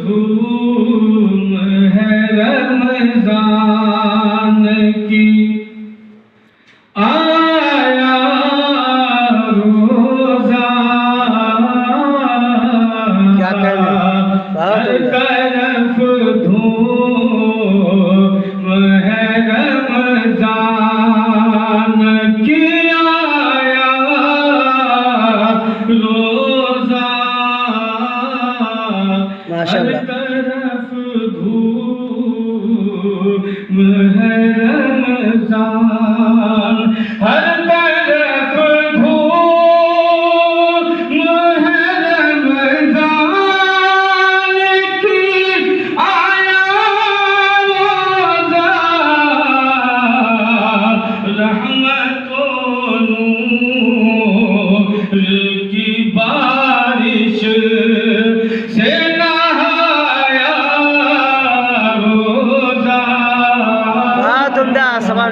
धूम है रमजान की, आया रोजा क्या कह रहे हर तरफ धूम है रमजान की, आया रोजा माशाअल्लाह। हर तरफ धूम है रमजान, हर तरफ धूम है रमजान की, आया रोज़ा रहमतों नूर की बारिश से नहाया रोज़ा। तुम दा सवाल